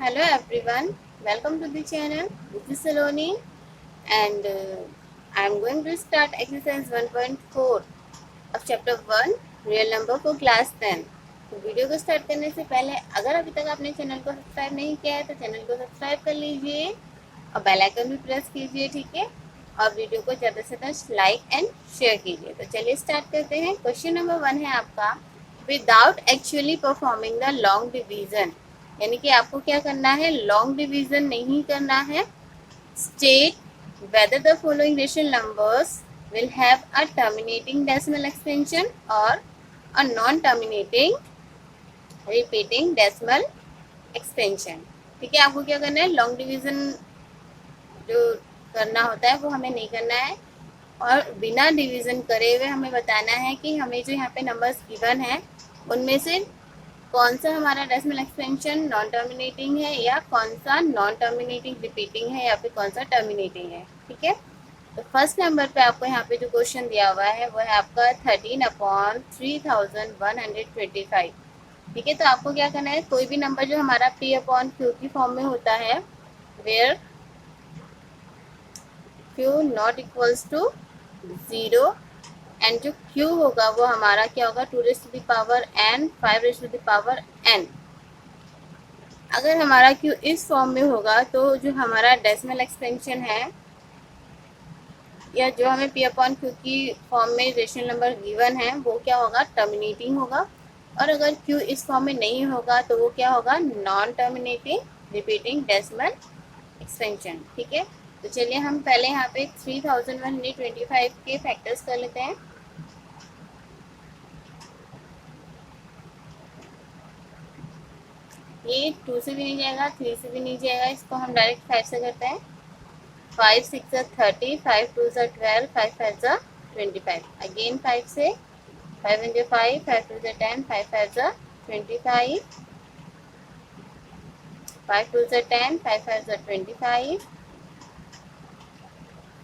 Hello everyone, welcome to the channel. This is Saloni and I am going to start exercise 1.4 of chapter 1 real number for class 10. तो video को start करने से पहले अगर अभी तक आपने चैनल को सब्सक्राइब नहीं किया है तो चैनल को सब्सक्राइब कर लीजिए और बेल आइकन भी प्रेस कीजिए, ठीक है। और वीडियो को ज़्यादा से ज़्यादा लाइक एंड शेयर कीजिए। तो चलिए स्टार्ट करते हैं। क्वेश्चन नंबर 1 है आपका, without actually performing the long division, यानी कि आपको क्या करना है, लॉन्ग डिवीजन नहीं करना है। State whether the following rational numbers will have a terminating decimal expansion और a non terminating repeating decimal expansion. ठीक है, आपको क्या करना है, लॉन्ग डिवीजन जो करना होता है वो हमें नहीं करना है और बिना डिवीजन करे हुए हमें बताना है कि हमें जो यहाँ पे नंबर्स गिवन है उनमें से कौन सा हमारा डेसिमल एक्सटेंशन नॉन टर्मिनेटिंग है या कौन सा नॉन टर्मिनेटिंग रिपीटिंग है या फिर कौन सा टर्मिनेटिंग है। ठीक है, तो फर्स्ट नंबर पे आपको यहाँ पे जो क्वेश्चन दिया हुआ है वो है आपका 13/3125। ठीक है, तो आपको क्या करना है, कोई भी नंबर जो हमारा P/Q की फॉर्म में होता है, where Q not equals to 0 and जो Q होगा वो हमारा क्या होगा, 2n 5n। अगर हमारा Q इस फॉर्म में होगा तो जो हमारा डेसिमल एक्सटेंशन है या जो हमें P/Q की फॉर्म में रेशनल नंबर गिवन है वो क्या होगा, टर्मिनेटिंग होगा। और अगर Q इस फॉर्म में नहीं होगा तो वो क्या होगा, non terminating repeating decimal expansion. ठीक है, तो चलिए हम पहले यहाँ पे 3125 के फैक्टर्स कर लेते हैं। ये 2 से भी नहीं जाएगा, 3 से भी नहीं जाएगा, इसको हम डायरेक्ट 5 से करते हैं। 5 6 30, 5 2 12, 5 5 25। अगेन 5 से, 5 1 5, 5 2 10, 5 5 25, 5 2 10, 5 5 25,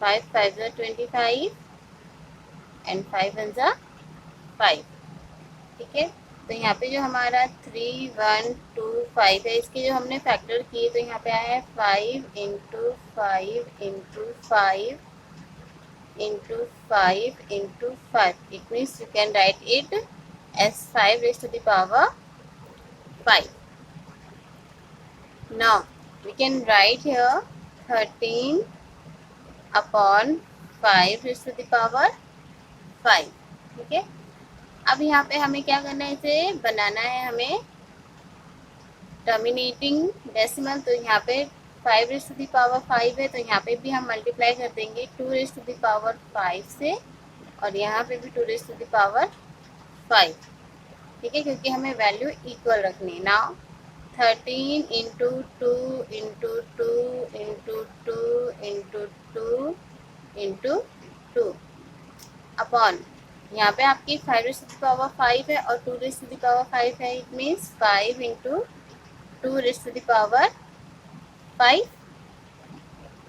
5 5 25 एंड 5 1 5। ठीक है, तो यहाँ पे जो हमारा 3 1 2 5 है, इसके जो हमने फैक्टर किए तो यहाँ पे आया है 5 into 5 into 5 into 5 into 5. It means you can write it as 5 raised to the power 5. Now we can write here 13 upon 5 raised to the power 5. ठीक है, अब यहाँ पे हमें क्या करना है, इसे बनाना है हमें टर्मिनेटिंग डेसिमल। तो यहाँ पे 5 रेज़ टू द पावर 5 है तो यहाँ पे भी हम मल्टीप्लाई कर देंगे 2 रेज़ टू द पावर 5 से और यहाँ पे भी 2 रेज़ टू द पावर 5। ठीक है, क्योंकि हमें वैल्यू इक्वल रखनी है। Now 13 into 2 into 2 into 2 into 2 into 2 upon, यहाँ पे आपकी 5 रेज़ टू द पावर 5 है और 2 रेज़ टू द पावर 5 है। It means 5 into 2 raise to the power 5।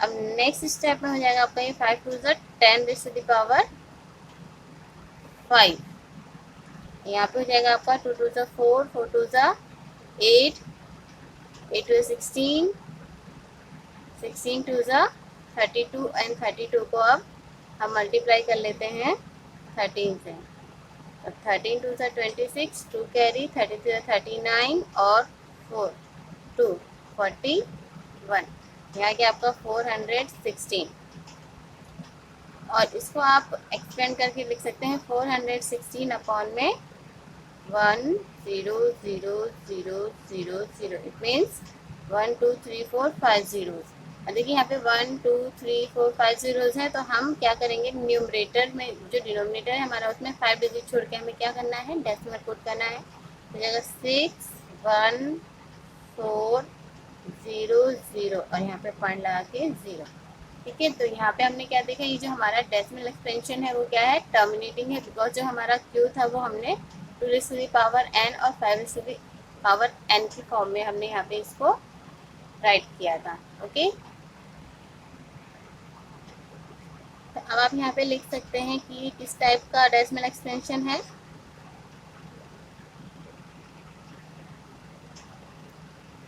अब नेक्स्ट स्टेप में हो जाएगा आपका ये 5 2 10 रेज़ टू द पावर 5। यहाँ पे हो जाएगा आपका 2 2 4, 4 2 8, 8 2 16, 16 2 32 एंड 32 को अब हम मल्टीप्लाई कर लेते हैं 13 से। अब 13 2 26, 2 कैरी, 33 39 और 4 2 41, यहाँ के आपका 416। और इसको आप एक्सपेंड करके लिख सकते हैं 416 अपॉन में 1 0 0 0 0 0। It means 1 2 3 4 5 zeros। और देखिए यहाँ पे 1 2 3 4 5 zeros है तो हम क्या करेंगे, न्यूमरेटर में जो डिनोमिनेटर है हमारा उसमें 5 डिजिट छोड़ के हमें क्या करना है, डेसिमल पुट करना है। तो जगह 6 1 4 0 0 और यहाँ पे पॉइंट लगा के 0। ठीक है, तो यहाँ पे हमने क्या देखा, ये जो हमारा डेसिमल एक्सपेंशन है वो क्या है, टर्मिनेटिंग है। बिकॉज जो हमारा क्यू था वो हमने 2 raise to the power n और 5 raise to the power n की फॉर्म में हमने यहाँ पे इसको राइट किया था। ओके, तो अब आप यहाँ पे लिख सकते हैं कि किस टाइप का डेसिमल एक्सपेंशन है।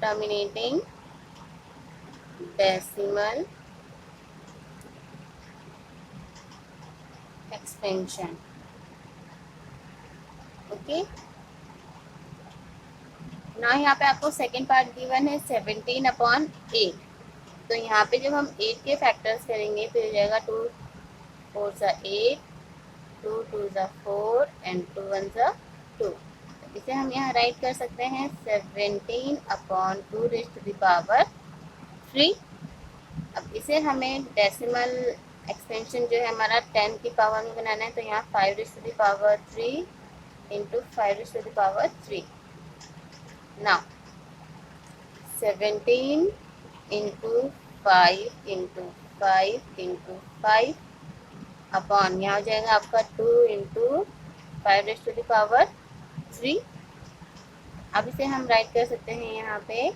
Terminating decimal expansion. ओके, ना यहाँ पे आपको सेकेंड पार्ट गिवन है 17/8। तो यहाँ पे जब हम 8 के फैक्टर्स करेंगे तो हो जाएगा 2 4 सा 8, 2 2 सा 4 एंड 2 1 सा 2। इसे हम यहाँ राइट कर सकते हैं 17/2 रेज़ टू द पावर 3। अब इसे हमें डेसिमल एक्सपेंशन जो है हमारा 10 की पावर में बनाना है, तो यहाँ 5 raise to the power 3 into 5 raise to the power 3। Now 17 into 5 into 5 into 5 upon यहाँ हो जाएगा आपका 2 into 5 raise to the power 3। अब इसे हम राइट कर सकते हैं यहाँ पे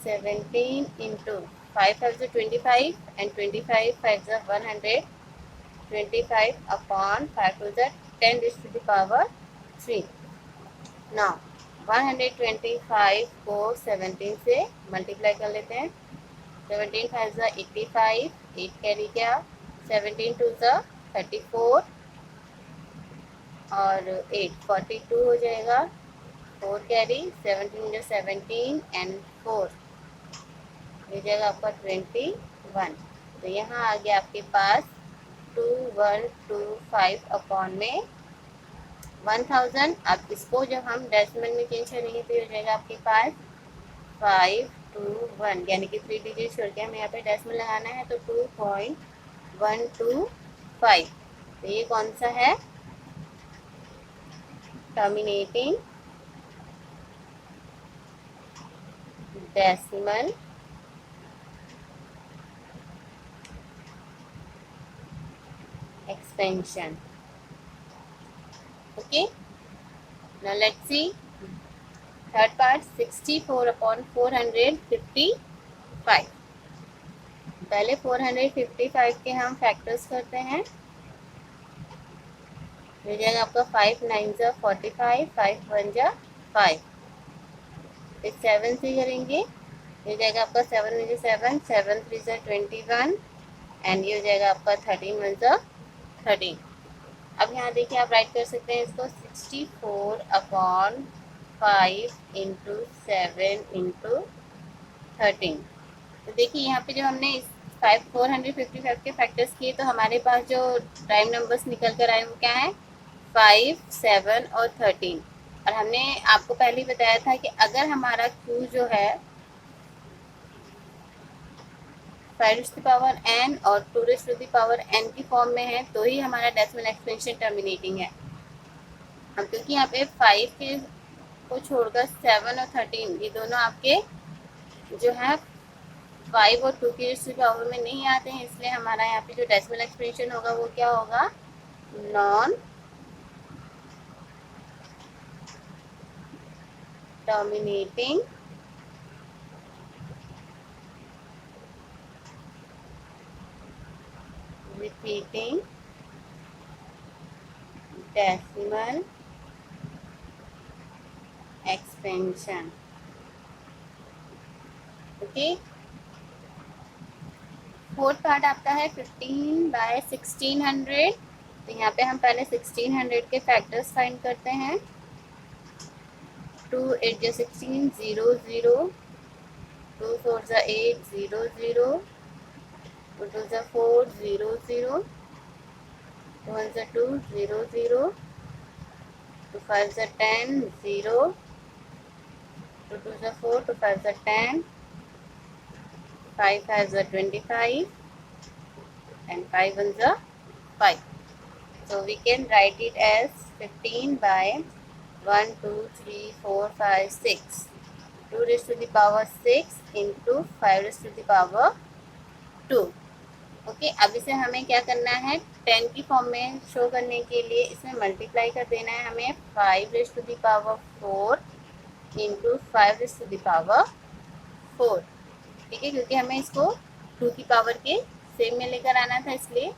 17 into 5 5 25 and 25 5 100, 25 upon 5 2 10 raise to the power 3। Now 125 को 17 से मल्टीप्लाई कर लेते हैं। 17 5 85, 8 कैरी किया, 17 2 34 और 8 42 हो जाएगा, 4 कैरी, 17 जो 17 एंड 4 हो जाएगा आपका 21। तो यहाँ आ गया आपके पास 2125 अपॉन में 1000। अब इसको जब हम डेसिमल में चेंज करेंगे तो हो जाएगा आपके पास 521, यानी कि 3 डिजिट छोड़ के हमें यहाँ पे डेसिमल लगाना है, तो 2.125। तो ये कौन सा है? Terminating decimal expansion. Okay, now let's see third part 64/455। पहले 455 के हम फैक्टर्स करते हैं। हो जाएगा आपका 5 9 जा 45, 5 1 जा 5, फिर 7 से करेंगे, हो जाएगा आपका 7 1 जा 7, 7 3 जा 21 एंड ये हो जाएगा आपका 13 1 जा 13। अब यहाँ देखिए आप राइट कर सकते हैं इसको 64/5 इंटू 7 इंटू 13। तो देखिए यहाँ पे जो हमने इस 455 के फैक्टर्स किए तो हमारे पास जो प्राइम नंबर्स निकल कर आए वो क्या है? 5 7 और 13। और हमने आपको पहले ही बताया था कि अगर हमारा Q जो है 5n और 2n की फॉर्म में है तो ही हमारा डेसिमल एक्सपेंशन टर्मिनेटिंग है। अब क्योंकि यहाँ पे 5 के को छोड़कर 7 और 13 ये दोनों आपके जो है 5 और 2 की पावर में नहीं आते हैं, इसलिए हमारा यहाँ पे जो डेसिमल एक्सपेंशन होगा वो क्या होगा? Non terminating repeating decimal expansion। Okay, fourth part आपका है 15/1600। तो यहाँ पे हम पहले 1600 के फैक्टर्स फाइंड करते हैं। 2 8 जा 16 0 0, 2 4 जा 8 0 0, 2 2 जा 4 0 0, 2 1 जा 2 0 0, 2 5 जा 10 0, 2 2 जा 4, 2 5 जा 10, 5 5 जा 25 and 5 1 जा 5। So we can write it as 15/1 2 3 4 5 6, 2 raised to the power 6 into 5 raised to the power 2। Okay, अब इसे हमें क्या करना है? 10 की फॉर्म में शो करने के लिए इसमें मल्टीप्लाई कर देना है हमें 5 raised to the power 4 into 5 raised to the power 4। ठीक है, क्योंकि हमें इसको 2 की पावर के सेम में लेकर आना था इसलिए।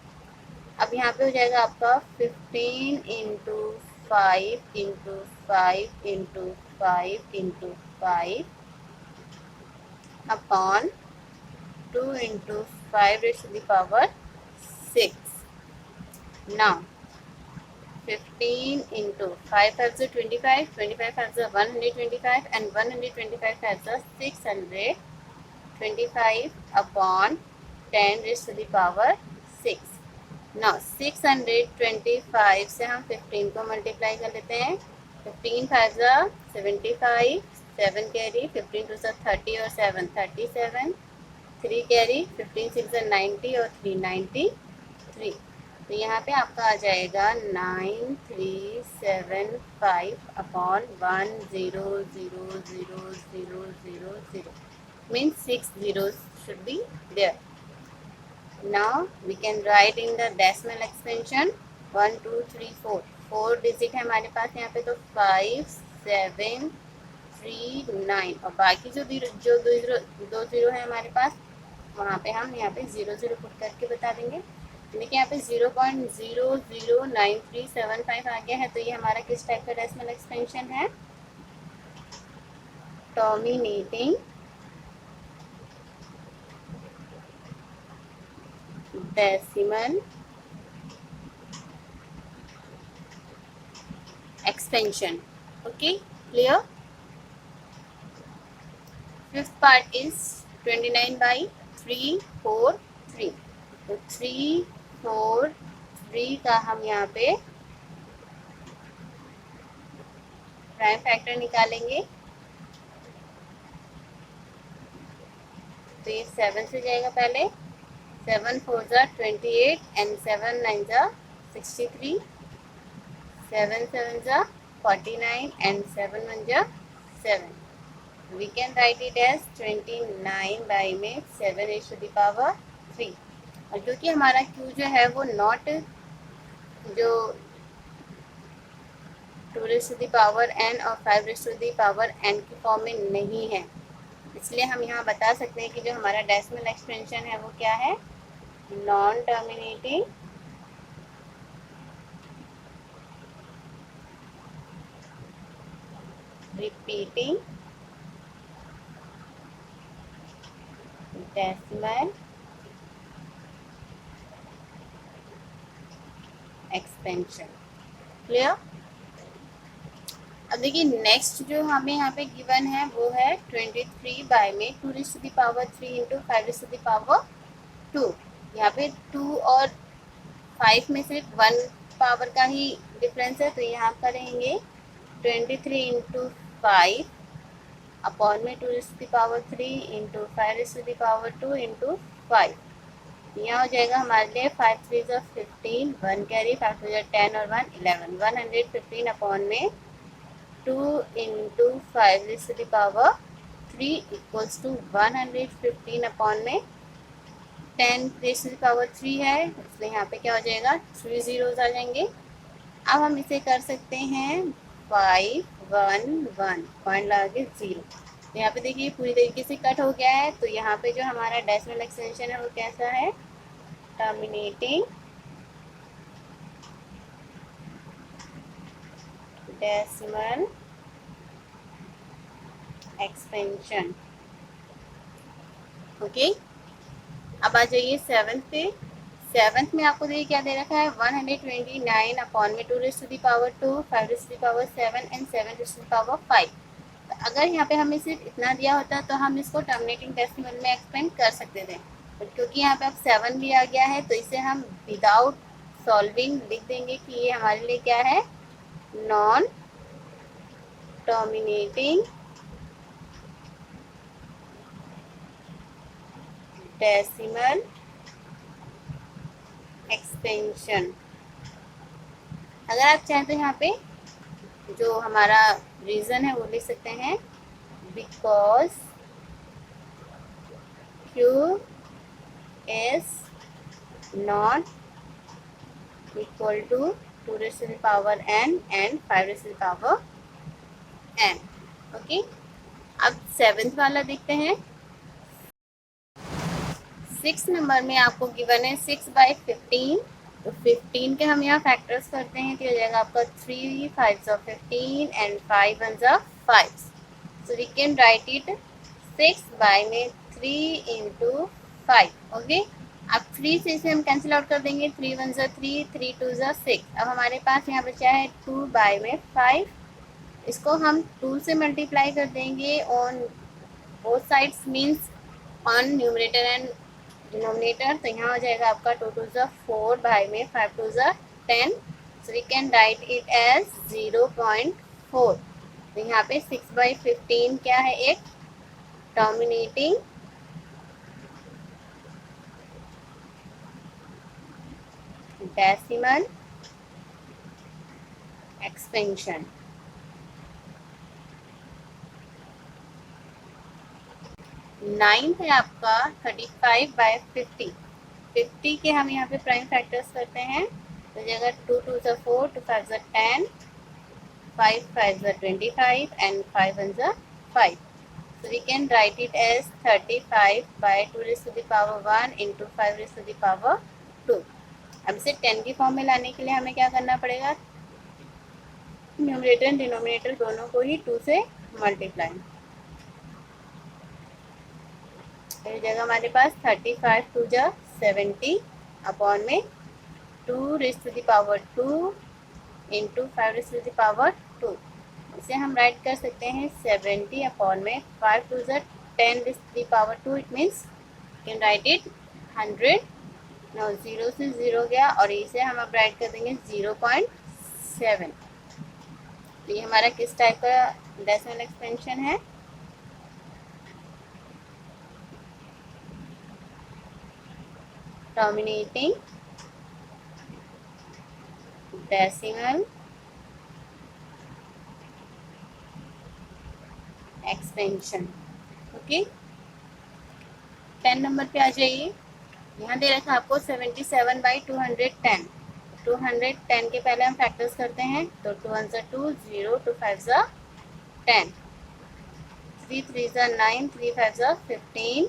अब यहाँ पे हो जाएगा आपका 15 into 5 into 5 into 5 into 5 upon into 5 raised to the power 6. Now 15 into 5 has a 25, 25 has a 125, and 125 has a 625 upon 10 raised to the power 6. Now 625 से हम 15 को मल्टीप्लाई कर लेते हैं. 15 5 75, 7 कैरी, 15 2 30 और 7 37, 3 कैरी, 15 6 90 और 3 93. तो यहाँ पे आपका आ जाएगा 9375 upon 1000000 means 6 zeros should be there. Now we can write in the decimal expansion 1 2 3 4. 4 digit है हमारे पास यहाँ पे, तो 5 7 3 9 और बाकी जो दो जीरो है हमारे पास वहाँ पे हम यहाँ पे 0 पुट करके बता देंगे. देखिए यहाँ पे 0.009375 आ गया है. तो ये हमारा किस टाइप का डेसिमल एक्सपेंशन है? Terminating decimal expansion. Okay, clear? Fifth part is 29 by 343. तो 343 का हम यहाँ पे प्राइम फैक्टर निकालेंगे. तो ये 7 से जाएगा पहले. 7 4 28 and 7 9 63. 7 7 49 and 7 1 7. We can write it as 29 by में 7 raised to the power 3. और क्योंकि हमारा Q जो है वो नॉट जो 2 raised to the power n और 5 raised to the power n की फॉर्म में नहीं है, इसलिए हम यहाँ बता सकते हैं कि जो हमारा डेसिमल एक्सपेंशन है वो क्या है? Non terminating repeating decimal expansion. Clear? अब देखिए नेक्स्ट जो हमें यहाँ पे गिवन है वो है 23 बाय में 2 raised to the power 3 into 5 raised to the power 2. यहाँ पे 2 और 5 में सिर्फ 1 पावर का ही डिफरेंस है, तो यहाँ करेंगे 23 into 5 अपॉन में 2 raised to the power 3 into 5 raised to the power 2 into 5. यहाँ हो जाएगा हमारे लिए 5 3 15, 1 कैरी, 5 10 और 1 11. 115 अपॉन में 2 into 5 raised to the power 3 equals to 115 upon में 10 raised to the power 3 है, इसलिए यहाँ पे क्या हो जाएगा? 3 zeros आ जाएंगे. अब हम इसे कर सकते हैं 5 1 1 पॉइंट लगा के 0. तो यहाँ पे देखिए पूरी तरीके से कट हो गया है. तो यहाँ पे जो हमारा डेसिमल एक्सटेंशन है वो कैसा है? Terminating decimal expansion. ओके, अब आ जाइए 7th पे. 7th में आपको देखिए क्या दे रखा है? 129 अपॉन में 2 raised to the power 2, 5 raised to the power 7 and 7 raised to the power 5. तो अगर यहाँ पे हमें सिर्फ इतना दिया होता तो हम इसको टर्मिनेटिंग डेसिमल में एक्सपेंड कर सकते थे, बट क्योंकि यहाँ पे अब 7 भी आ गया है तो इसे हम विदाउट सॉल्विंग लिख देंगे कि ये हमारे लिए क्या है? Non terminating decimal expansion. अगर आप चाहें तो यहाँ पे जो हमारा रीज़न है वो लिख सकते हैं, because Q is not equal to 2 raised to the power n and 5 raised to the power n. Okay, अब 7th वाला देखते हैं. 6 नंबर में आपको गिवन है 6 by 15. तो 15 के हम यहाँ फैक्टर्स करते हैं तो हो जाएगा आपका 3 5 15 and 5 1 5. So we can write it 6 by में 3 into 5। ओके, अब 3 से इसे हम कैंसिल आउट कर देंगे। 3 1 ज़ा 3, 3 2 ज़ा 6। अब हमारे पास यहाँ बचा है 2 बाय में 5। इसको हम 2 से मल्टीप्लाई कर देंगे on both sides, means on numerator and denominator. तो यहाँ हो जाएगा आपका 2 2 ज़ा 4 बाय में 5 2 ज़ा 10। So we can write it as 0.4। तो यहाँ पे 6/15 क्या है, एक टर्मिनेटिंग डेसिमल एक्सपेंशन। नाइन्थ है आपका 35/50। 50 के हम यहाँ पे प्राइम फैक्टर्स करते हैं। तो जगह 2 2 ज़ा 4, 2 5 ज़ा 10, 5 5 ज़ा 25 एंड 5 1 ज़ा 5। So we can write it as 35 by 2 raised to the power 1 into 5 raised to the power 2। अब इसे 10 की फॉर्म में लाने के लिए हमें क्या करना पड़ेगा, न्यूमरेटर एंड डिनोमिनेटर दोनों को ही 2 से मल्टीप्लाई। तो जगह हमारे पास 35 2 जा 70 अपॉन में 2 raise to the power 2 into 5 raise to the power 2। इसे हम राइट कर सकते हैं 70 अपॉन में 5 2 जा 10 raise to the power 2। It means can write it 100। No 0 से 0 गया और इसे हम अब राइट कर देंगे 0.7। तो ये हमारा किस टाइप का डेसिमल एक्सपेंशन है, terminating decimal expansion. Okay, 10 number पे आ जाइए। यहाँ दे रखा आपको 77/210। 210 के पहले हम फैक्टर्स करते हैं। तो 2 1 ज़ा 2, 0, 2 5 ज़ा 10, 3 3 ज़ा 9, 3 5 ज़ा 15,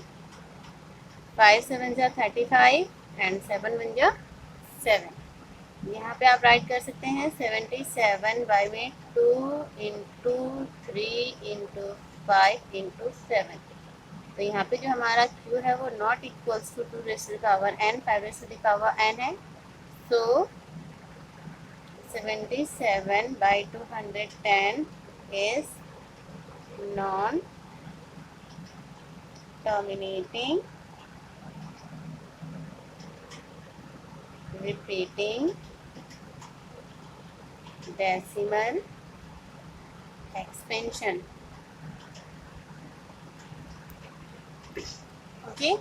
5 7 ज़ा 35 एंड 7 1 ज़ा 7। यहाँ पे आप राइट कर सकते हैं 77 बाई में 2 इंटू 3 इंटू 5 इंटू 7। तो यहाँ पे जो हमारा q है वो not equals to 2 raise to the power n, 5 raise to the power n है। So 77/210 is non terminating repeating decimal expansion। Okay,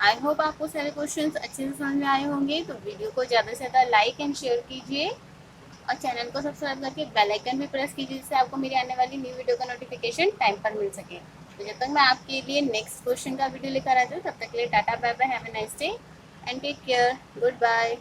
I hope आपको सारे क्वेश्चंस अच्छे से समझ में आए होंगे। तो वीडियो को ज़्यादा से ज़्यादा लाइक एंड शेयर कीजिए और चैनल को सब्सक्राइब करके बेल आइकन भी प्रेस कीजिए, जिससे आपको मेरी आने वाली न्यू वीडियो का नोटिफिकेशन टाइम पर मिल सके। तो जब तक मैं आपके लिए नेक्स्ट क्वेश्चन का वीडियो लेकर आती हूँ, तब तक के लिए tata bye bye, have a nice day and take care, good bye.